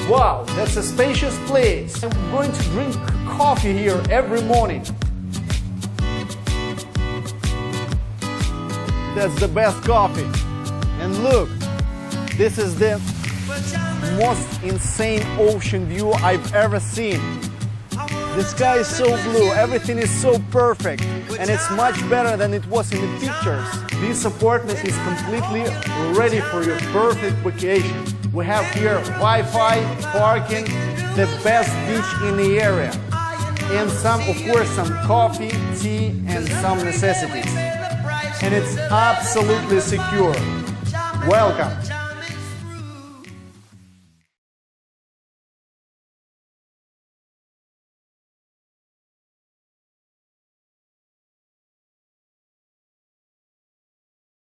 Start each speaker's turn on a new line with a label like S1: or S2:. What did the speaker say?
S1: Wow, that's a spacious place. I'm going to drink coffee here every morning. That's the best coffee. And look, this is the most insane ocean view I've ever seen. The sky is so blue, everything is so perfect, and it's much better than it was in the pictures. This apartment is completely ready for your perfect vacation. We have here Wi-Fi, parking, the best beach in the area, and of course, some coffee, tea, and some necessities. And it's absolutely secure. Welcome.